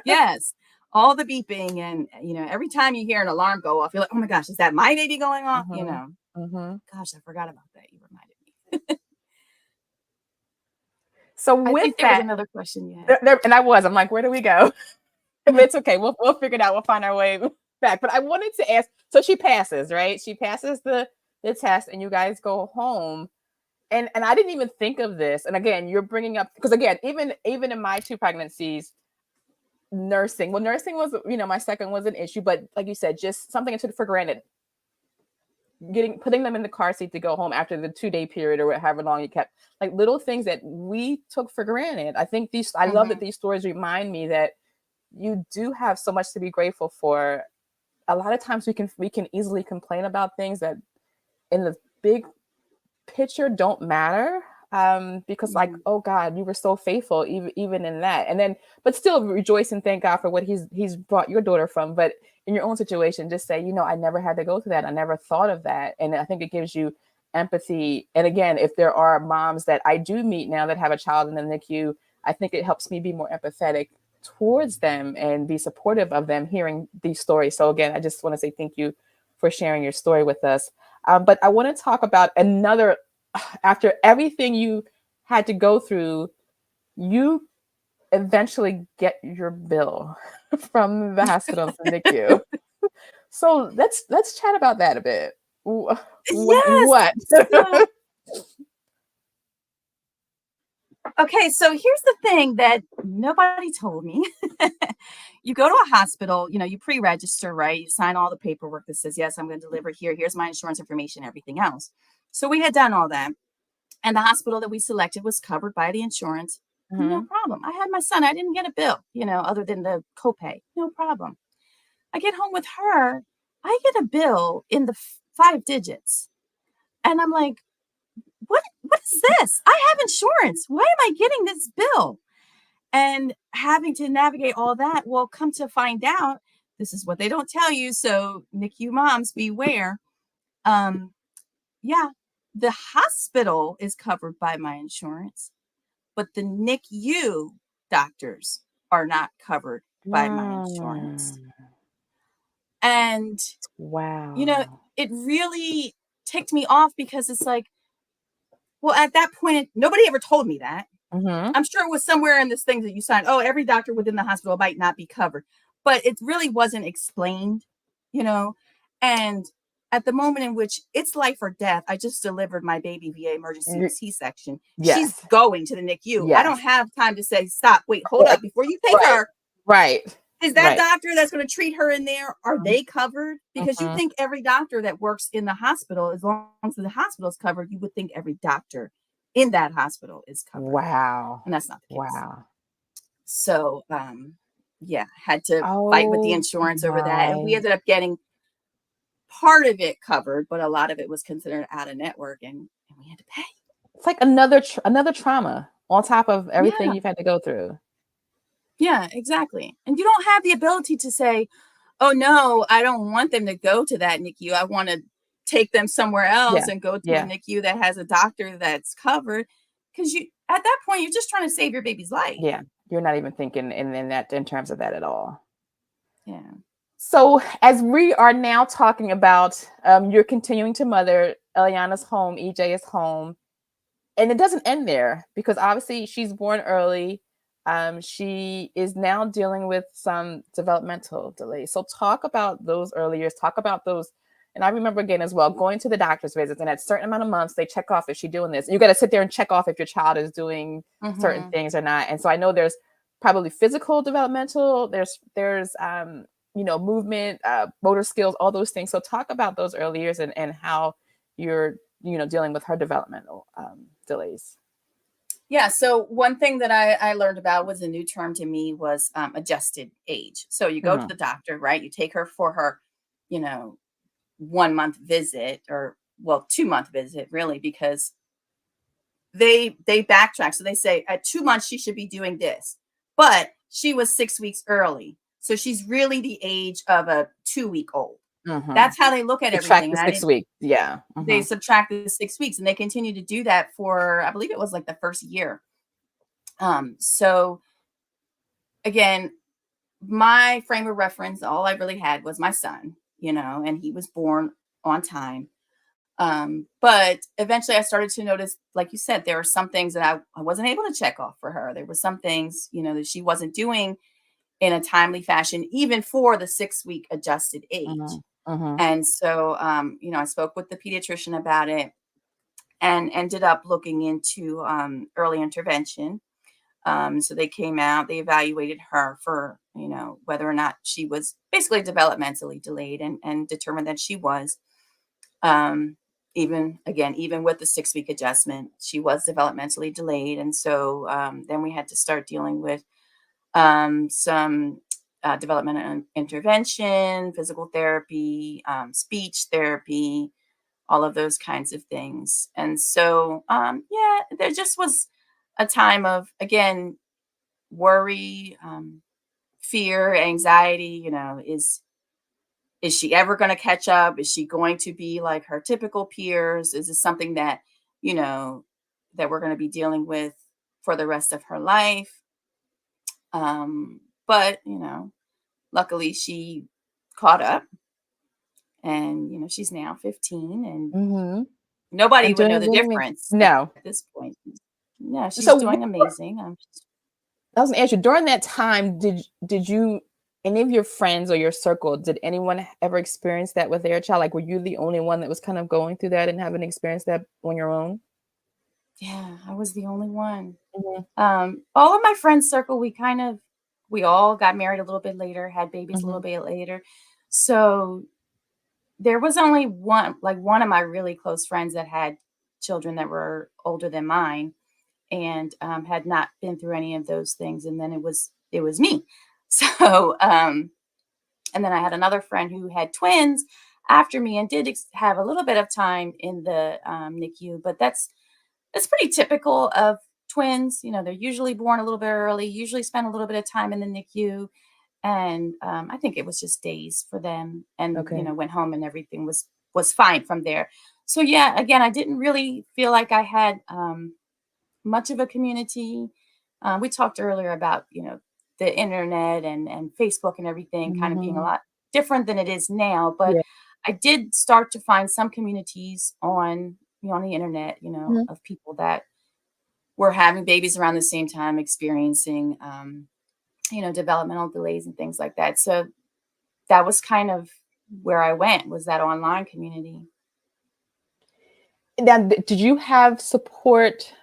Yes, all the beeping, and every time you hear an alarm go off, you're like, oh my gosh, is that my baby going off? Gosh, I forgot about that. You reminded me. So with there was another question you had. I'm like, where do we go? It's okay. We'll figure it out. We'll find our way back. But I wanted to ask, so she passes, right? She passes the test, and you guys go home. And I didn't even think of this. And again, you're bringing up, because again, even in my 2 pregnancies, nursing was, my second was an issue, but like you said, just something I took for granted. Putting them in the car seat to go home after the 2-day period or however long you kept, like little things that we took for granted. I think I love that these stories remind me that you do have so much to be grateful for. A lot of times we can easily complain about things that in the big picture don't matter, because like, oh God, you were so faithful even in that, and then but still rejoice and thank God for what he's brought your daughter from. But in your own situation, just say, I never had to go through that. I never thought of that. And I think it gives you empathy. And again, if there are moms that I do meet now that have a child in the NICU, I think it helps me be more empathetic towards them and be supportive of them hearing these stories. So again, I just want to say thank you for sharing your story with us. But I want to talk about after everything you had to go through, you eventually get your bill from the hospital to NICU. So let's chat about that a bit. What? Okay, so here's the thing that nobody told me. You go to a hospital, you pre-register, right? You sign all the paperwork that says, yes, I'm going to deliver here. Here's my insurance information, everything else. So we had done all that. And the hospital that we selected was covered by the insurance. No problem. I had my son. I didn't get a bill, other than the copay. No problem. I get home with her. I get a bill in the 5 digits. And I'm like, what is this? I have insurance. Why am I getting this bill? And having to navigate all that, well, come to find out, this is what they don't tell you. So NICU moms, beware. The hospital is covered by my insurance, but the NICU doctors are not covered by my insurance. Mm. And, you know, Wow. it really ticked me off because it's like, well, at that point, nobody ever told me that. Mm-hmm. I'm sure it was somewhere in this thing that you signed. Oh, every doctor within the hospital might not be covered, but it really wasn't explained, you know. And at the moment in which it's life or death, I just delivered my baby via emergency C-section. She's Yes. going to the NICU. I don't Yes. have time to say, stop, wait, hold up. Before you take Right. her, Right. is that Right. doctor that's going to treat her in there, are they covered? Because you Mm-hmm. think every doctor that works in the hospital, as long as the hospital is covered, you would think every doctor in that hospital is covered. Wow. And that's not the case. Wow. So, yeah, had to fight with the Oh insurance over that. And we my. ended up getting part of it covered, but a lot of it was considered out of network and we had to pay. It's like another trauma on top of everything Yeah. you've had to go through. Yeah, exactly. And you don't have the ability to say, oh no, I don't want them to go to that NICU. I want to take them somewhere else Yeah. and go to a Yeah. NICU that has a doctor that's covered. Because you at that point, you're just trying to save your baby's life. Yeah. You're not even thinking in terms of that at all. Yeah. So as we are now talking about you're continuing to mother, Eliana's home, EJ is home, and it doesn't end there because obviously she's born early. She is now dealing with some developmental delays. So talk about those early years, talk about those. And I remember again as well, going to the doctor's visits, and at a certain amount of months, they check off, is she doing this? You got to sit there and check off if your child is doing certain things or not. And so I know there's probably physical developmental, there's movement, motor skills, all those things. So talk about those early years and how you're, dealing with her developmental delays. Yeah. So one thing that I learned about was a new term to me was adjusted age. So you go to the doctor, right? You take her for her, 1 month visit or 2 month visit really, because they backtrack. So they say at 2 months, she should be doing this, but she was 6 weeks early. So she's really the age of a 2-week old. That's how they look at Subtract everything. the And 6 weeks. Yeah. they subtracted the 6 weeks and they continue to do that for, I believe it was like the first year. So again, my frame of reference, all I really had was my son, and he was born on time. But eventually I started to notice, like you said, there were some things that I wasn't able to check off for her. There were some things, that she wasn't doing in a timely fashion, even for the 6-week adjusted age. And so, I spoke with the pediatrician about it and ended up looking into early intervention. So they came out, they evaluated her for, whether or not she was basically developmentally delayed and determined that she was. Even with the 6-week adjustment, she was developmentally delayed. And so then we had to start dealing with some developmental intervention, physical therapy, speech therapy, all of those kinds of things. And so, yeah, there just was a time of, again, worry, fear, anxiety, is she ever going to catch up? Is she going to be like her typical peers? Is this something that, that we're going to be dealing with for the rest of her life? But, luckily she caught up and, she's now 15 and nobody And would know doing the really me. difference No. at this point. Yeah, she's So doing amazing. I was gonna ask you, during that time, did you any of your friends or your circle, did anyone ever experience that with their child? Like, were you the only one that was kind of going through that and having experienced that on your own? Yeah, I was the only one. Mhm. All of my friends circle, we all got married a little bit later, had babies a little Mhm. bit later. So there was only one of my really close friends that had children that were older than mine and had not been through any of those things. And then it was me. So, and then I had another friend who had twins after me and did have a little bit of time in the NICU, but that's pretty typical of twins. They're usually born a little bit early, usually spend a little bit of time in the NICU. And I think it was just days for them and, Okay. went home and everything was fine from there. So yeah, again, I didn't really feel like I had much of a community. We talked earlier about, the internet and Facebook and everything kind of being a Mhm. lot different than it is now. But Yeah. I did start to find some communities on, on the internet, Mhm. of people that were having babies around the same time, experiencing, developmental delays and things like that. So that was kind of where I went, was that online community. Now, did you have support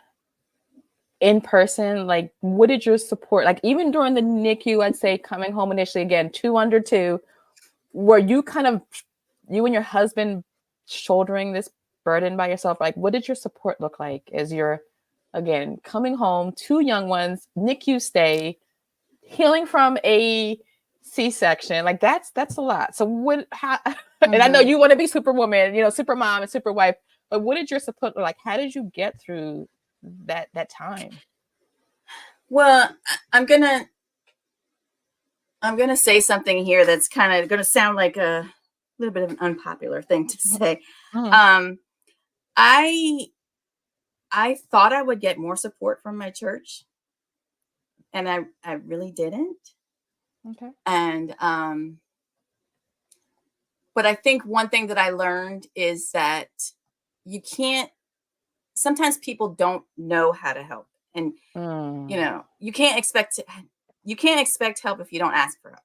in person? Like, what did your support, like, even during the NICU, I'd say coming home initially, again, 2 under 2, were you kind of, you and your husband shouldering this burden by yourself? Like, what did your support look like as you're, again, coming home, 2 young ones, NICU stay, healing from a C-section? Like, that's a lot. So what, how, and I know Mhm. you want to be superwoman, super mom and super wife, but what did your support, like, how did you get through that time? Well, I'm gonna say something here that's kind of gonna sound like a little bit of an unpopular thing to say. Mhm. Um, I I thought I would get more support from my church, and I really didn't. Okay. And but I think one thing that I learned is that you can't. Sometimes people don't know how to help, and Mm. you can't expect help if you don't ask for help.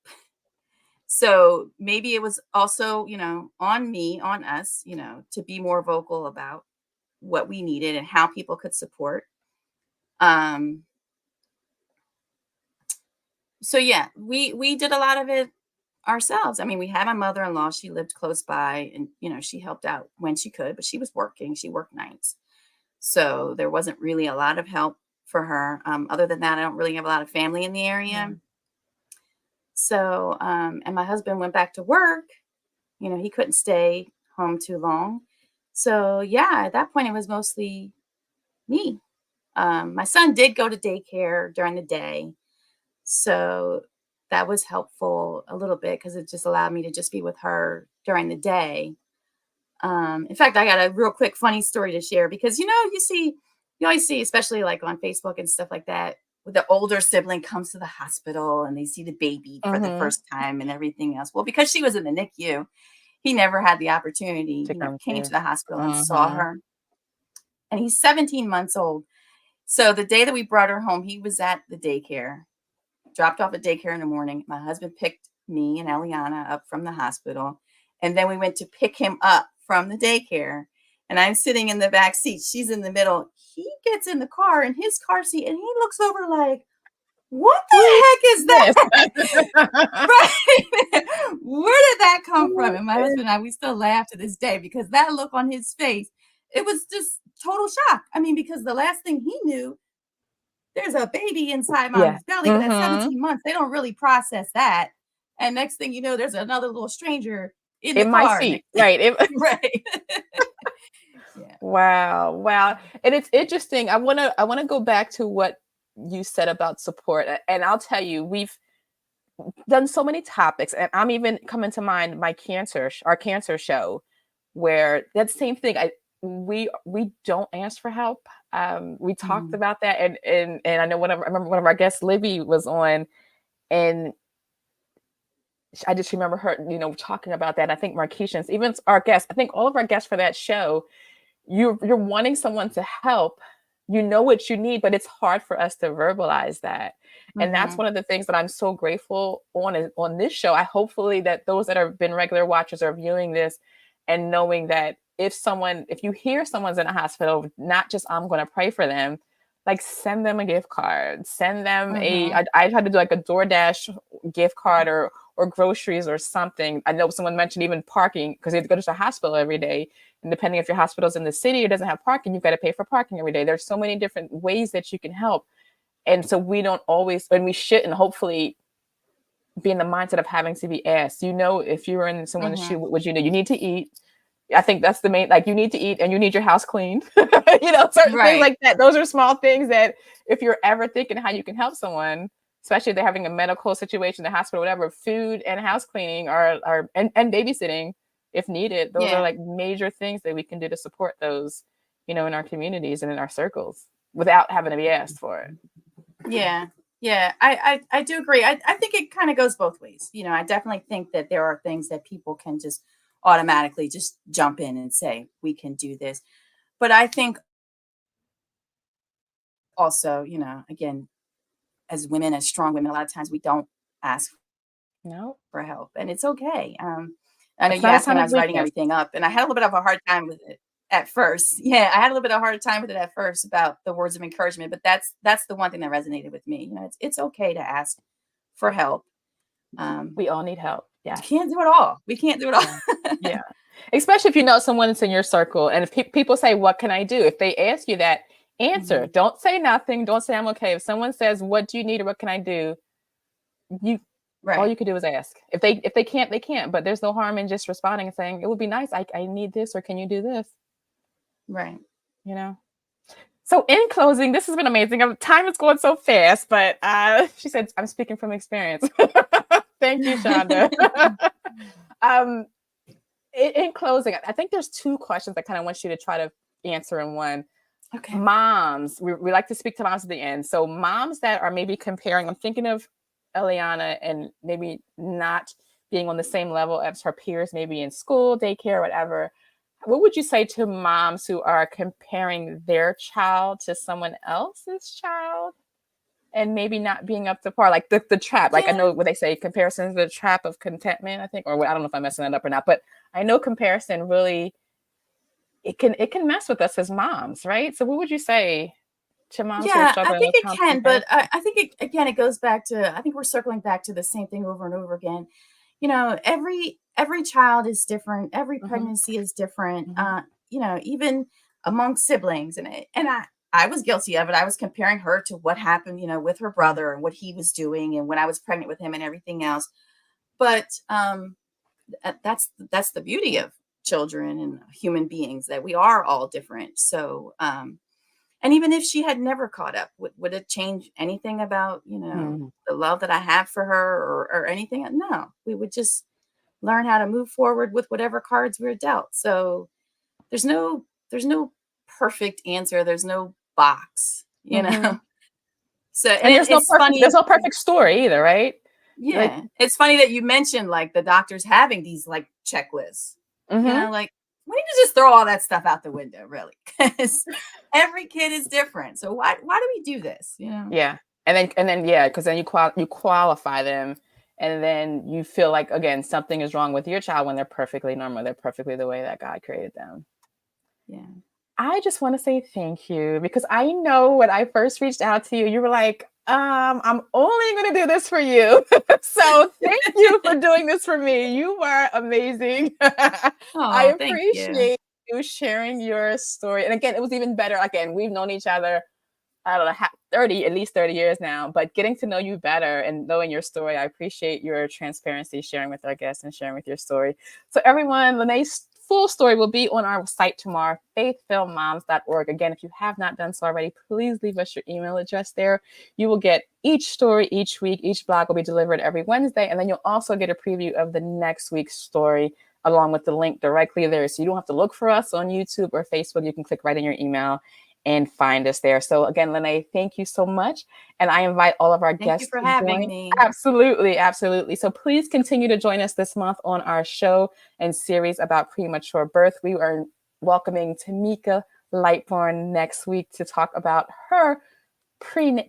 So maybe it was also, on me, on us, to be more vocal about what we needed and how people could support. Um, so yeah, we did a lot of it ourselves. I mean, we had my mother-in-law, she lived close by, and she helped out when she could, but she was working, she worked nights. So there wasn't really a lot of help for her. Other than that, I don't really have a lot of family in the area. Mm. So, and my husband went back to work. He couldn't stay home too long. So, yeah, at that point, it was mostly me. My son did go to daycare during the day. So that was helpful a little bit because it just allowed me to just be with her during the day. In fact, I got a real quick funny story to share because you always see, especially like on Facebook and stuff like that, with the older sibling comes to the hospital and they see the baby for the Mhm. first time and everything else. Well, because she was in the NICU, he never had the opportunity. To He never come came to to. the hospital and saw Mhm. her. And he's 17 months old. So the day that we brought her home, he was at the daycare, dropped off at daycare in the morning. My husband picked me and Eliana up from the hospital. And then we went to pick him up from the daycare. And I'm sitting in the back seat. She's in the middle. He gets in the car in his car seat and he looks over like, what Who the heck is is that? this? Right. Where did that come from? Who And my is- husband and I, we still laugh to this day because that look on his face, it was just total shock. I mean, because the last thing he knew, there's a baby inside Yeah. mommy's belly, but at Mhm. 17 months, they don't really process that. And next thing you know, there's another little stranger in the In my car. seat. Right. Right. Yeah. Wow. Wow. And it's interesting. I want to go back to what you said about support. And I'll tell you, we've done so many topics, and I'm even coming to mind my our cancer show, where that same thing. We don't ask for help. We talked Mhm. about that, and I know I remember one of our guests, Libby, was on, and I just remember her, talking about that. I think Marquisha, even our guests, I think all of our guests for that show, you're wanting someone to help. You know what you need, but it's hard for us to verbalize that. And that's Mhm. one of the things that I'm so grateful on this show. I hopefully that those that have been regular watchers are viewing this and knowing that if you hear someone's in a hospital, not just I'm going to pray for them, like send them a gift card, send them Mhm. I tried to do like a DoorDash gift card or groceries or something. I know someone mentioned even parking because they have to go to the hospital every day. And depending if your hospital's in the city or doesn't have parking, you've got to pay for parking every day. There's so many different ways that you can help. And so we don't always, and we shouldn't hopefully be in the mindset of having to be asked. If you were in someone's shoe, Mhm. what would you do? You need to eat. I think that's the main, like you need to eat and you need your house cleaned. Certain things Right. like that. Those are small things that if you're ever thinking how you can help someone, especially if they're having a medical situation, the hospital, whatever, food and house cleaning and babysitting if needed. Those are Yeah. like major things that we can do to support those, in our communities and in our circles without having to be asked for it. Yeah. Yeah, I do agree. I think it kind of goes both ways. I definitely think that there are things that people can just automatically just jump in and say, we can do this. But I think also, again, as women, as strong women, a lot of times we don't ask No, for help, and it's okay. I know it's you not a asked me sign when I of was writing weakness. everything up, and I had a little bit of a hard time with it at first. Yeah, I had a little bit of a hard time with it at first about the words of encouragement, but that's the one thing that resonated with me. It's okay to ask for help. Um, We all need help. we Yes. can't do it all. We can't do it all. Yeah. Yeah. Especially if you know someone that's in your circle. And if people say, what can I do? If they ask you that, answer. Mhm. Don't say nothing. Don't say I'm okay. If someone says, what do you need or what can I do? You all Right, you could do is ask. If they can't, they can't. But there's no harm in just responding and saying, it would be nice. I need this, or can you do this? right. You know? So in closing, this has been amazing. Time is going so fast, but she said I'm speaking from experience. Thank you, Shonda. um, in closing, I think there's two questions I kind of want you to try to answer in one. Okay. Moms, we like to speak to moms at the end. So moms that are maybe comparing, I'm thinking of Eliana and maybe not being on the same level as her peers, maybe in school, daycare, whatever. What would you say to moms who are comparing their child to someone else's child and maybe not being up to par? Like the trap, like I Yeah, know what they say, comparison is the trap of contentment, I think, or I don't know if I'm messing that up or not, but I know comparison really, it can mess with us as moms, right? So what would you say to moms who are yeah, I struggling think with it constant can, but comparison? I think again, it goes back to, I think we're circling back to the same thing over and over again. Every child is different. Every Hmm. pregnancy is different. Hmm. Even among siblings, and I was guilty of it. I was comparing her to what happened, with her Yeah. brother and what he was doing, and when I was pregnant with him and everything else. But that's the beauty of children and human beings, that we are all different. So, and even if she had never caught up, would it change anything about, Mhm. the love that I have for her, or anything? No, we would just learn how to move forward with whatever cards we're dealt. So there's no perfect answer. There's no box, Mhm. So, and And there's no it's perfect funny. there's no perfect story either, right? Like, Yeah, it's funny that you mentioned like the doctors having these like checklists. mhm. Like, we need to just throw all that stuff out the window, really, because every kid is different. So why do we do this? Yeah. And then yeah, because then you qualify them, and then you feel like again something is wrong with your child when they're perfectly normal. They're perfectly the way that God created them. Yeah. I just want to say thank you because I know when I first reached out to you, you were like, I'm only going to do this for you. So thank you for doing this for me. You were amazing. I Oh, thank you. appreciate you sharing your story. And again, it was even better. Again, we've known each other, I don't know, 30, at least 30 years now, but getting to know you better and knowing your story, I appreciate your transparency, sharing with our guests and sharing with your story. So everyone, LynNae's full story will be on our site tomorrow, faithfillmoms.org. Again, if you have not done so already, please leave us your email address there. You will get each story each week. Each blog will be delivered every Wednesday, and then you'll also get a preview of the next week's story along with the link directly there. So you don't have to look for us on YouTube or Facebook. You can click right in your email and find us there. So again, LynNae, thank you so much. And I invite all of our Thank you guests for to having join. me. Absolutely, absolutely. So please continue to join us this month on our show and series about premature birth. We are welcoming Tamika Lightborn next week to talk about her pre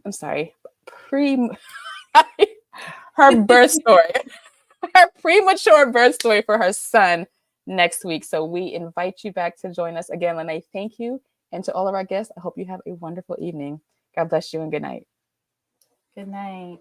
I'm sorry, pre her birth story, her premature birth story for her son next week. So we invite you back to join us again, LynNae. Thank you. And to all of our guests, I hope you have a wonderful evening. God bless you and good night. Good night.